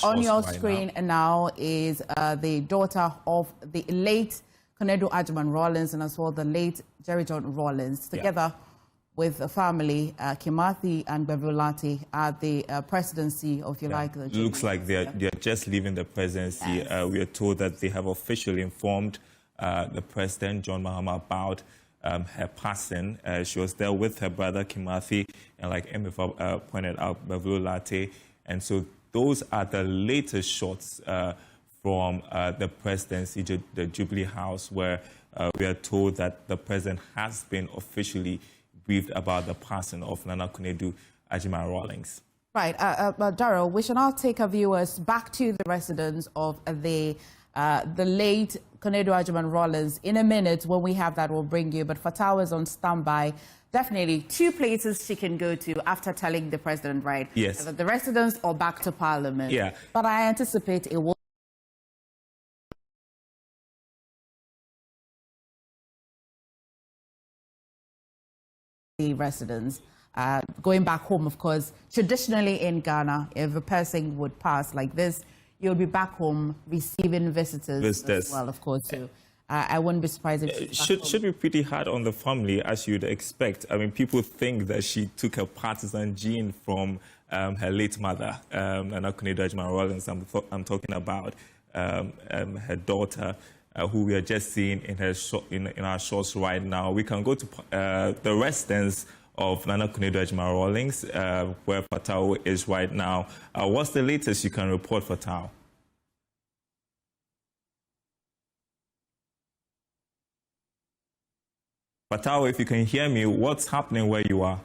on your screen now is the daughter of the late Konadu Agyeman-Rawlings and as well the late Jerry John Rawlings, together with the family, Kimathi and Bevulati, at the presidency of, the It looks like they're just leaving the presidency. Yes. We are told that they have officially informed the president, John Mahama, about her passing. She was there with her brother, Kimathi, and like Emifa pointed out, Bevulati. And so those are the latest shots from the presidency, the Jubilee House, where we are told that the president has been officially briefed about the passing of Nana Konadu Agyeman-Rawlings. Right, Darrell, we shall now take our viewers back to the residence of the late Konadu Agyeman-Rawlings. In a minute, when we have that, we'll bring you. But Fatau is on standby. Definitely 2 places she can go to after telling the president, right? Yes. Either the residence or back to Parliament. Yeah. But I anticipate it will. The residents going back home, of course. Traditionally in Ghana, if a person would pass like this, you'll be back home receiving visitors as well, of course. So I wouldn't be surprised if should be pretty hard on the family, as you'd expect. I mean, people think that she took a partisan gene from her late mother, Nana Konadu Agyeman-Rawlings. I'm talking about her daughter, who we are just seeing in her in our shots right now. We can go to the residence of Nana Konadu Agyeman-Rawlings, where Fatau is right now. What's the latest you can report, Fatau? Fatau, if you can hear me, what's happening where you are?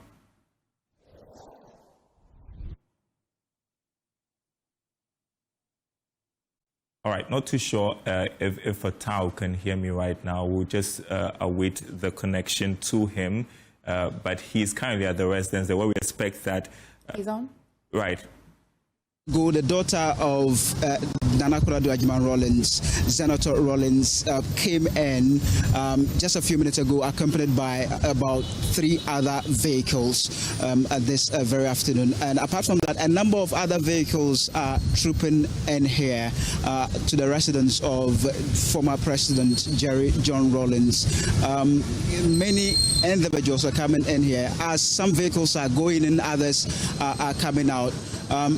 All right, not too sure if Fatau can hear me right now. We'll just await the connection to him. But he's currently at the residence where we expect that... he's on? Right. The daughter of Nana Konadu Agyeman-Rawlings, Senator Rawlings, came in just a few minutes ago, accompanied by about 3 other vehicles at this very afternoon. And apart from that, a number of other vehicles are trooping in here to the residence of former President Jerry John Rawlings. Many individuals are coming in here. As some vehicles are going in, others are coming out.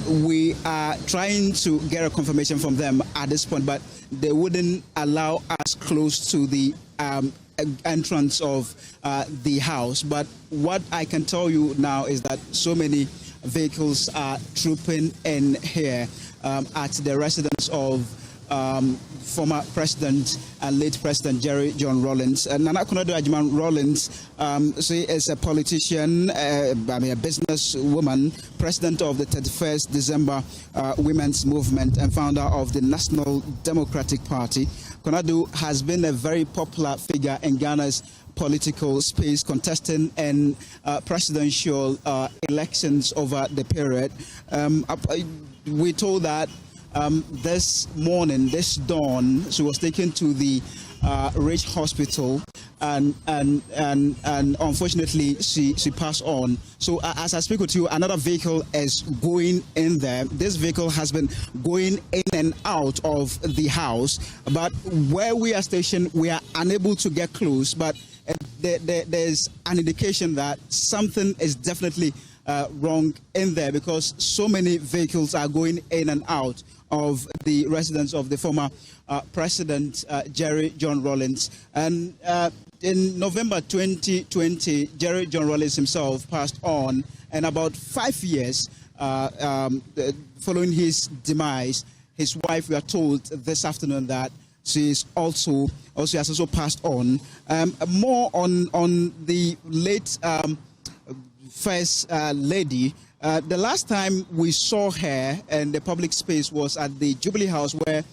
We are trying to get a confirmation from them at this point, but they wouldn't allow us close to the entrance of the house. But what I can tell you now is that so many vehicles are trooping in here at the residence of former President and late President Jerry John Rawlings. Nana Konadu Agyeman-Rawlings, she is a politician, a business woman, president of the 31st December Women's Movement and founder of the National Democratic Party. Konadu has been a very popular figure in Ghana's political space, contesting in presidential elections over the period. We told that this morning, this dawn, she was taken to the Rich Hospital, and unfortunately she passed on. So as I speak with you, another vehicle is going in there. This vehicle has been going in and out of the house, but where we are stationed, we are unable to get close. But there's an indication that something is definitely wrong in there, because so many vehicles are going in and out of the residence of the former President Jerry John Rawlings. And in November 2020, Jerry John Rawlings himself passed on, and about 5 years following his demise, his wife, we are told this afternoon that she is has also passed on. More on the late First Lady. The last time we saw her in the public space was at the Jubilee House, where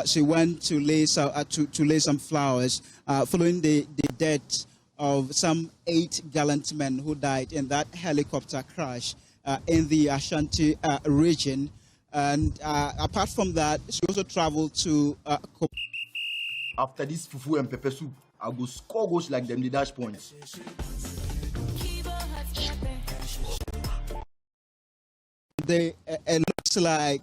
she went to lay some flowers following the death of some 8 gallant men who died in that helicopter crash in the Ashanti region. And apart from that, she also traveled to... After this fufu and pepper soup, I go score goals like them, the dash points. It looks like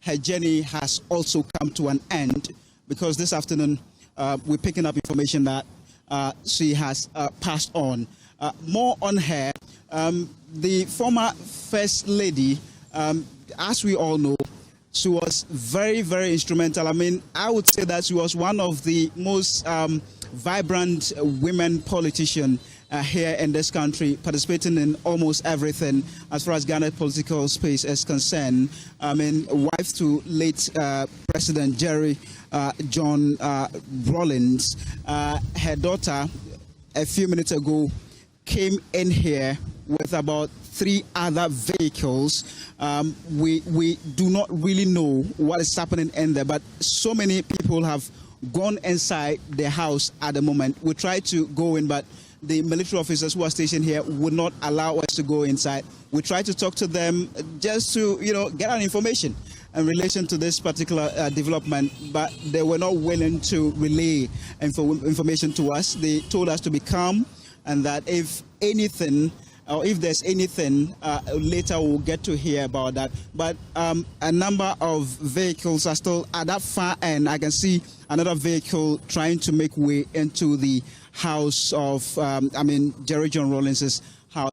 her journey has also come to an end, because this afternoon we're picking up information that she has passed on. More on her, the former First Lady, as we all know, she was very, very instrumental. I mean, I would say that she was one of the most vibrant women politicians here in this country, participating in almost everything as far as Ghana political space is concerned. I mean, wife to late President Jerry John Rawlings. Her daughter, a few minutes ago, came in here with about 3 other vehicles. We do not really know what is happening in there, but so many people have gone inside the house at the moment. We tried to go in, but the military officers who are stationed here would not allow us to go inside. We tried to talk to them just to, get our information in relation to this particular development, but they were not willing to relay information to us. They told us to be calm, and that if anything, or if there's anything, later we'll get to hear about that. But a number of vehicles are still at that far end. I can see another vehicle trying to make way into the house of, Jerry John Rawlings' house.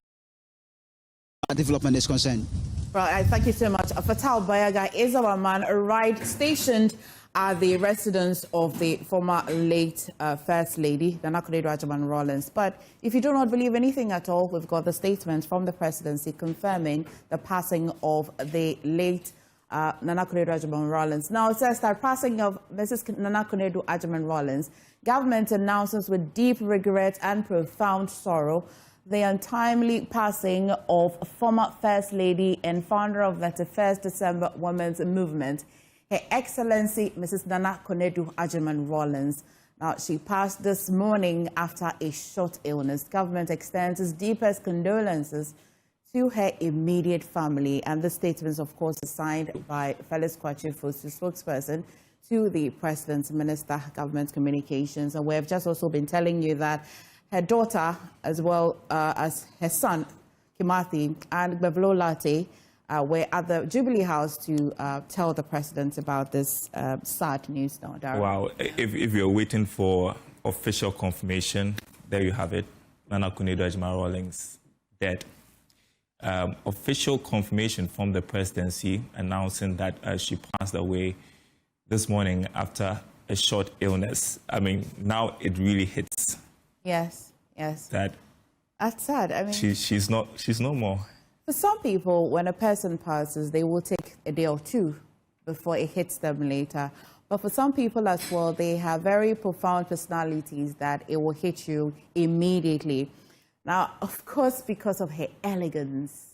Development is concerned. Right, thank you so much. Fatal Bayaga is our man, arrived stationed at the residence of the former late First Lady, Nana Agyeman-Rawlings. But if you do not believe anything at all, we've got the statement from the presidency confirming the passing of the late Nana Agyeman-Rawlings. Now, it says that passing of Mrs. Nana Agyeman-Rawlings, government announces with deep regret and profound sorrow the untimely passing of former First Lady and founder of the 31st December Women's Movement, Her Excellency Mrs. Nana Agyeman-Rawlings. Now, she passed this morning after a short illness. Government extends its deepest condolences to her immediate family. And the statement, of course, is signed by Felix Kwachifu's spokesperson to the President's Minister, Government Communications. And we have just also been telling you that her daughter, as well as her son, Kimathi, and Bevlo Latte, were at the Jubilee House to tell the President about this sad news now, Darren. Wow. If you're waiting for official confirmation, there you have it. Nana Agyeman-Rawlings dead. Official confirmation from the presidency announcing that she passed away this morning after a short illness. I mean, now it really hits. Yes. That that's sad. I mean, she's no more. For some people, when a person passes, they will take a day or two before it hits them later. But for some people as well, they have very profound personalities that it will hit you immediately. Now, of course, because of her elegance,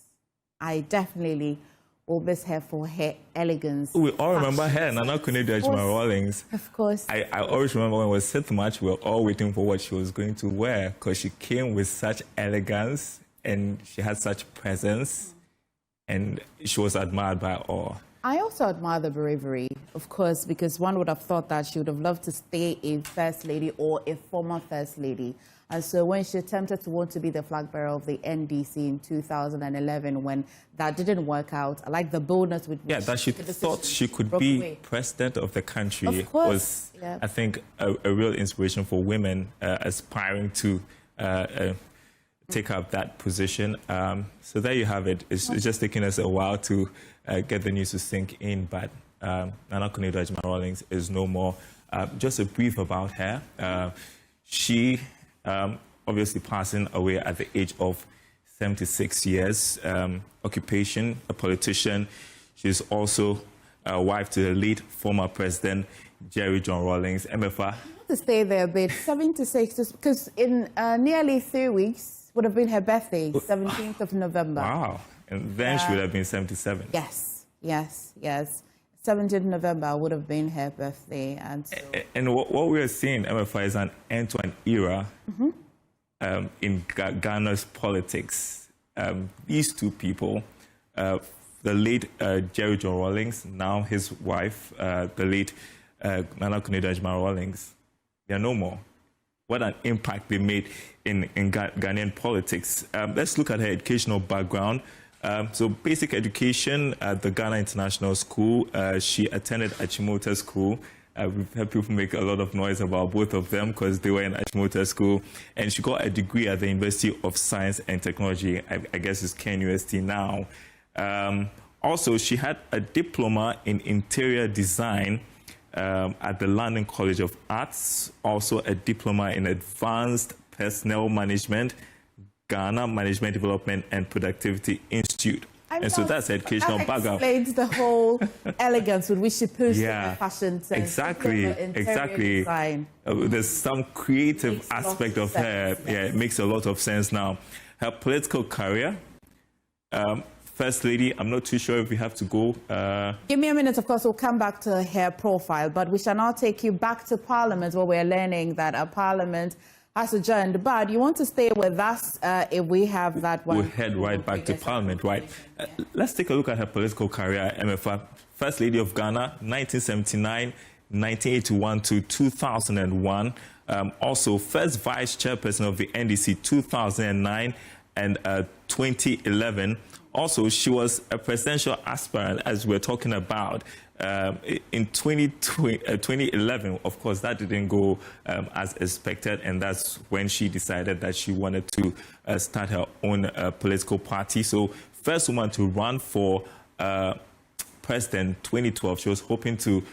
I definitely will miss her for her elegance. We all remember her, Nana Agyeman-Rawlings. Of course. I always remember when it was 6th March, we were all waiting for what she was going to wear, because she came with such elegance and she had such presence, and she was admired by all. I also admire the bravery, of course, because one would have thought that she would have loved to stay a First Lady or a former First Lady. And so when she attempted to want to be the flag bearer of the NDC in 2011, when that didn't work out, I like the boldness with which... Yeah, that she thought she could be president of the country was, I think, a real inspiration for women aspiring to take up that position. So there you have it. It's just taking us a while to get the news to sink in, but Nana Agyeman-Rawlings is no more. Just a brief about her. She... obviously passing away at the age of 76 years. Occupation, a politician. She's also a wife to the late former President Jerry John Rawlings. MFA. To stay there a bit, 76, because in nearly 3 weeks would have been her birthday, 17th of November. Wow. And then she would have been 77. Yes. 17th November would have been her birthday. And what we are seeing, MFI, is an end to an era in Ghana's politics. These two people, the late Jerry John Rawlings, now his wife, the late Nana Agyeman-Rawlings, they are no more. What an impact they made in Ghanaian politics. Let's look at her educational background. So basic education at the Ghana International School. She attended Achimota School. We've heard people make a lot of noise about both of them because they were in Achimota School. And she got a degree at the University of Science and Technology. I guess it's KNUST now. Also, she had a diploma in interior design at the London College of Arts. Also a diploma in advanced personnel management, Ghana Management Development and Productivity Institute. And so that's educational background. That explains the whole elegance with which she pushed the fashion sense. Exactly. There's some creative aspect of her. Yeah, it makes a lot of sense now. Her political career, First Lady, I'm not too sure if we have to go. Give me a minute, of course, we'll come back to her profile, but we shall now take you back to Parliament, where we're learning that our Parliament has adjourned. But you want to stay with us if we have that one? We'll head right back to Parliament, right? Let's take a look at her political career, MFA. First Lady of Ghana, 1979, 1981 to 2001. Also, first Vice Chairperson of the NDC, 2009 and 2011. Also, she was a presidential aspirant, as we're talking about. In 2011, of course, that didn't go as expected, and that's when she decided that she wanted to start her own political party. So, first woman to run for president 2012. She was hoping to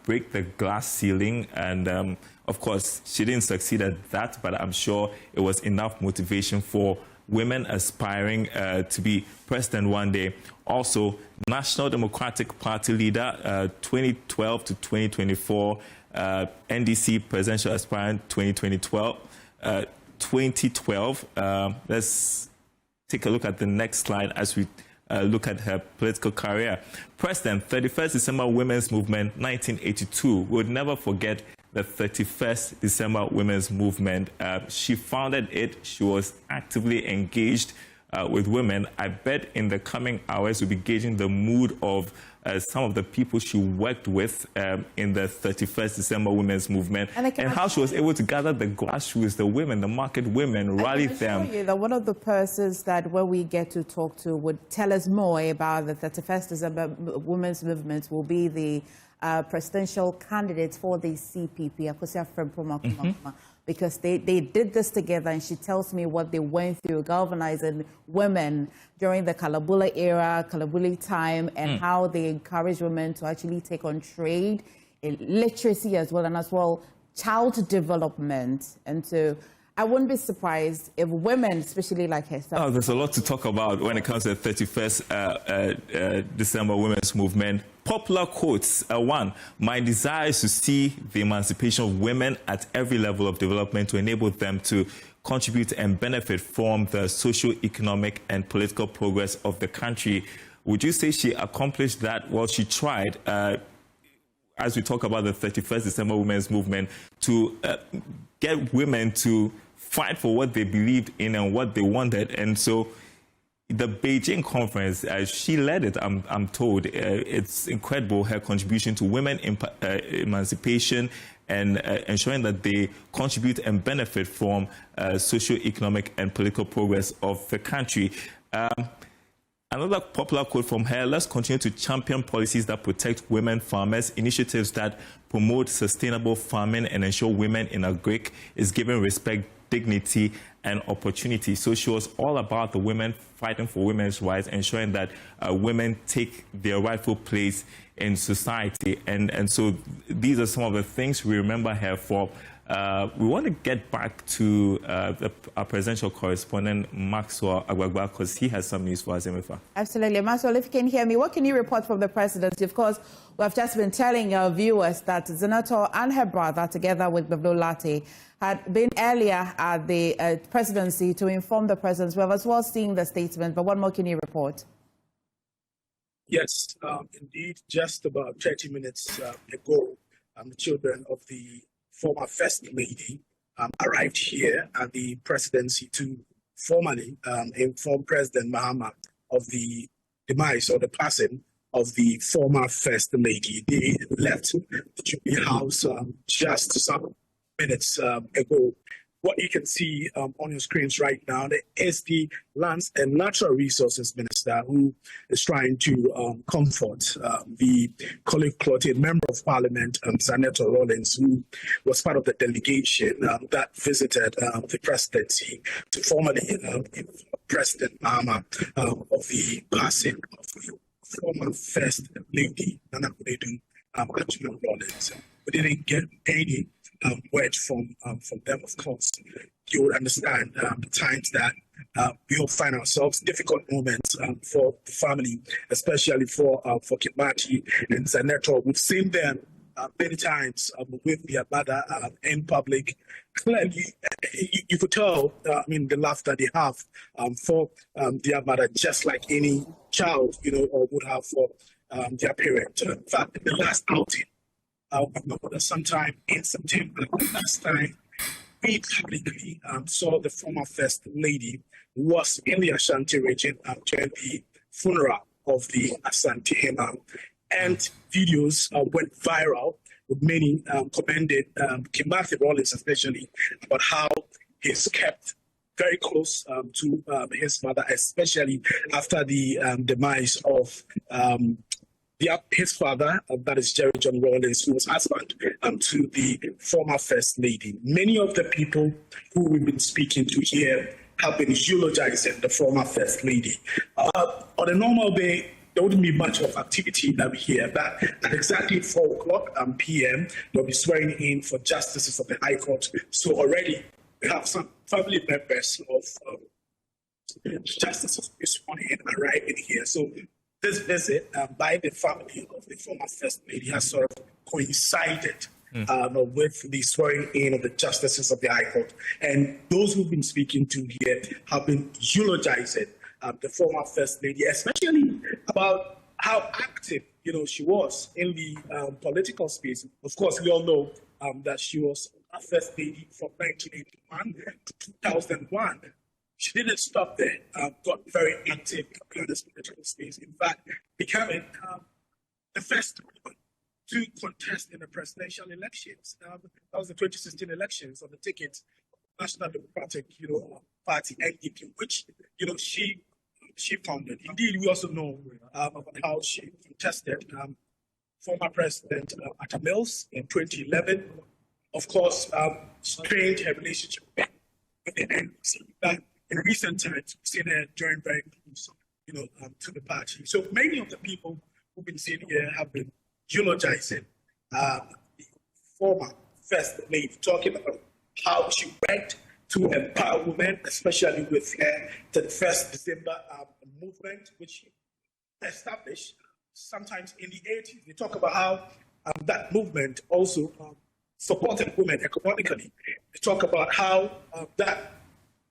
break the glass ceiling, and of course, she didn't succeed at that, but I'm sure it was enough motivation for women aspiring to be president one day. Also, National Democratic Party leader, 2012 to 2024, NDC presidential aspirant, 2012. Let's take a look at the next slide as we look at her political career. President, 31st December Women's Movement, 1982. We would never forget the 31st December Women's Movement. She founded it. She was actively engaged with women. I bet in the coming hours we'll be gauging the mood of some of the people she worked with in the 31st December Women's Movement, and how she was able to gather the grassroots, the women, the market women, rally them. I can assure you that one of the persons that when we get to talk to would tell us more about the 31st December Women's Movement will be the presidential candidates for the CPP, because they did this together, and she tells me what they went through galvanizing women during the Kalabula era, Kalabuli time, and how they encouraged women to actually take on trade, literacy as well, child development. And so I wouldn't be surprised if women, especially like herself... Oh, there's a lot to talk about when it comes to the 31st December Women's Movement. Popular quotes. One, my desire is to see the emancipation of women at every level of development to enable them to contribute and benefit from the socio-economic and political progress of the country. Would you say she accomplished that? Well, she tried. As we talk about the 31st December Women's Movement, to get women to fight for what they believed in and what they wanted. And so the Beijing conference, she led it, I'm told. It's incredible, her contribution to women emancipation and ensuring that they contribute and benefit from socio-economic and political progress of the country. Another popular quote from her, let's continue to champion policies that protect women farmers, initiatives that promote sustainable farming and ensure women in agric is given respect, dignity, and opportunity. So she was all about the women fighting for women's rights, ensuring that women take their rightful place in society. And so these are some of the things we remember her for. We want to get back to our presidential correspondent, Maxwell Agbagba, because he has some news for us, MFA. Absolutely. Maxwell, if you can hear me, what can you report from the presidency? Of course, we have just been telling our viewers that Senator and her brother, together with Bablo Lati, had been earlier at the presidency to inform the president. We have as well seen the statement, but what more can you report? Yes, indeed, just about 30 minutes ago, the children of the former First Lady arrived here at the presidency to formally inform President Mahama of the demise or the passing of the former First Lady. They left the Jubilee House just some minutes ago. what you can see on your screens right now is the Lands and Natural Resources Minister, who is trying to comfort the colleague member of Parliament, Agyeman-Rawlings, who was part of the delegation that visited the presidency to formally President Mahama of the passing of the former First Lady, Konadu, Agyeman-Rawlings. We didn't get any word from them, of course. You would understand the times that we all find ourselves, difficult moments for the family, especially for Kimati and Zaneto. We've seen them many times with their mother in public. Clearly, you could tell, the love that they have for their mother, just like any child, or would have for their parent. In fact, in the last outing, I remember sometime in September, last time we publicly saw the former First Lady was in the Ashanti region during the funeral of the Asante Hema. And videos went viral, with many commended Agyeman-Rawlings especially about how he's kept very close to his mother, especially after the demise of his father, that is Jerry John Rawlings, who was husband to the former First Lady. Many of the people who we've been speaking to here have been eulogizing the former First Lady. On a normal day, there wouldn't be much of activity that we hear, but at exactly 4 o'clock p.m., they'll be swearing in for justices of the High Court. So already we have some family members of justices sworn in arriving here. So this visit by the family of the former First Lady has sort of coincided with the swearing in of the justices of the High Court. And those who've been speaking to here have been eulogizing the former First Lady, especially about how active, she was in the political space. Of course, we all know that she was a First Lady from 1981 to 2001. She didn't stop there, got very active in this political space. In fact, becoming the first woman to contest in the presidential elections. That was the 2016 elections on the ticket of National Democratic, Party, NDP, which, she founded. Indeed, we also know about how she contested former President Atta Mills in 2011. Of course, strained her relationship with the NDC. But in recent times, we've seen her join very close, to the party. So many of the people who've been seen here have been eulogizing the former First Lady, talking about how she worked to empower women, especially with the 31st December movement, which she established sometimes in the 80s. They talk about how that movement also supported women economically. They talk about how that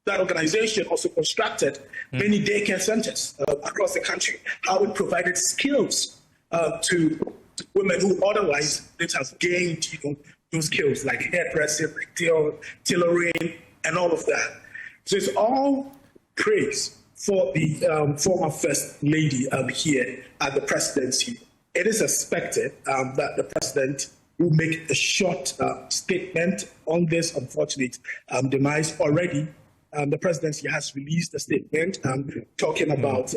organization also constructed many daycare centers across the country, how it provided skills to women who otherwise didn't have gained those skills like hairdressing, like tailoring, and all of that. So it's all praise for the former First Lady here at the presidency. It is expected that the president will make a short statement on this unfortunate demise. Already, the presidency has released a statement talking about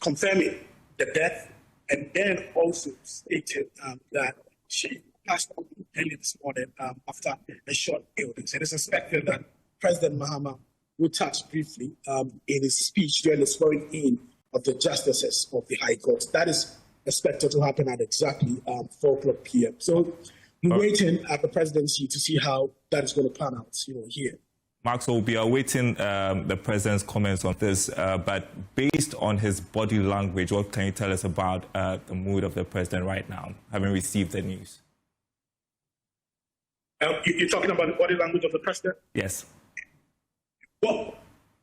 confirming the death, and then also stated that she passed on early this morning after a short illness. It is expected that President Mahama will touch briefly in his speech during the swearing in of the justices of the High Court. That is expected to happen at exactly 4 o'clock p.m. So we're waiting at the presidency to see how that is going to pan out, here. Mark, so we are awaiting the president's comments on this, but based on his body language, what can you tell us about the mood of the president right now, having received the news? You're talking about the body language of the president? Yes. Well,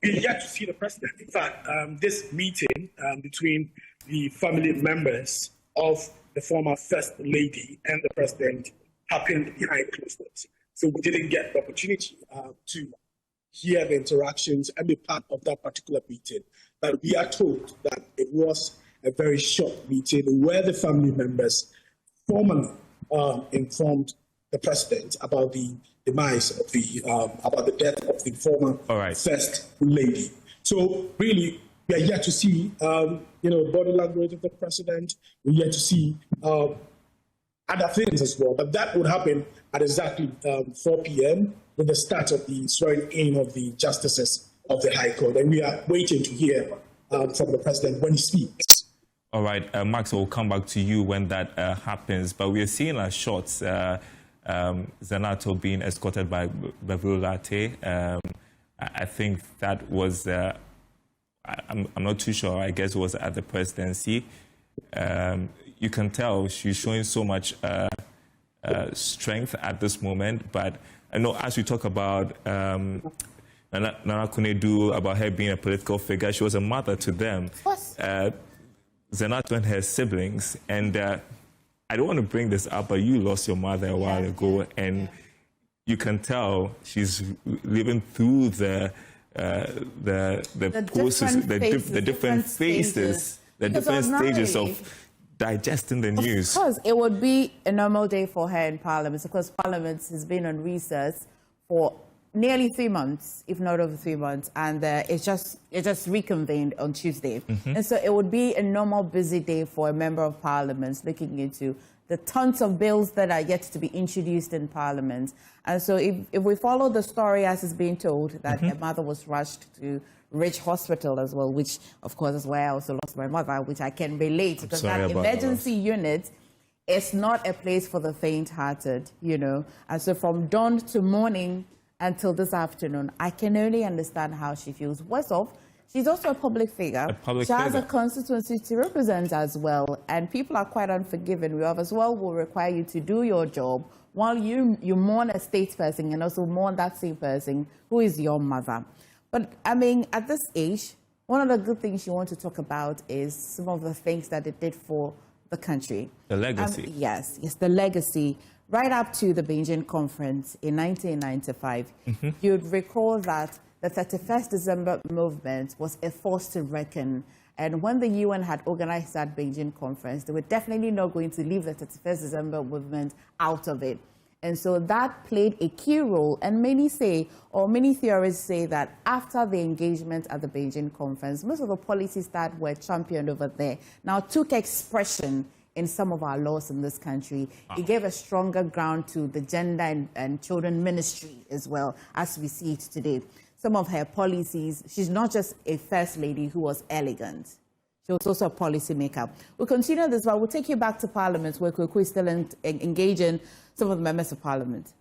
we're yet to see the president. In fact, this meeting between the family members of the former First Lady and the president happened behind closed doors. So we didn't get the opportunity to hear the interactions and be part of that particular meeting. But we are told that it was a very short meeting where the family members formally informed the president about the demise of about the death of the former First Lady. So really, we are yet to see, body language of the president. We're yet to see other things as well. But that would happen at exactly 4 p.m. with the start of the swearing in of the justices of the High Court. And we are waiting to hear from the president when he speaks. All right, Max, we'll come back to you when that happens. But we are seeing shots, Zanato being escorted by Bevulate. I think that was, I'm not too sure, I guess it was at the presidency. You can tell she's showing so much strength at this moment. But I know as we talk about Nana Konadu, about her being a political figure, she was a mother to them. Zanato and her siblings, and I don't want to bring this up, but you lost your mother a while ago, and you can tell she's living through the process, the different phases, the different stages of digesting the news. Because it would be a normal day for her in Parliament, because Parliament has been on recess for nearly 3 months, if not over 3 months, and it just reconvened on Tuesday. And so it would be a normal busy day for a member of Parliament looking into the tons of bills that are yet to be introduced in Parliament. And so if we follow the story as it's being told, that her mother was rushed to Rich Hospital as well, which of course is where I also lost my mother, which I can relate, because that emergency unit is not a place for the faint-hearted, And so from dawn to morning until this afternoon, I can only understand how she feels. Worse off, she's also a public figure. She has a constituency to represent as well, and people are quite unforgiving. We as well will require you to do your job while you mourn a statesperson and also mourn that same person who is your mother. But, I mean, at this age, one of the good things you want to talk about is some of the things that it did for the country. The legacy. Yes, the legacy. Right up to the Beijing conference in 1995, you'd recall that the 31st December movement was a force to reckon. And when the UN had organized that Beijing conference, they were definitely not going to leave the 31st December movement out of it. And so that played a key role. And many say, or many theorists say, that after the engagement at the Beijing conference, most of the policies that were championed over there now took expression in some of our laws in this country. It gave a stronger ground to the gender and children ministry as well, as we see it today. Some of her policies, she's not just a first lady who was elegant. She was also a policy maker. We'll continue this, but we'll take you back to Parliament, where we're still engaging some of the members of Parliament.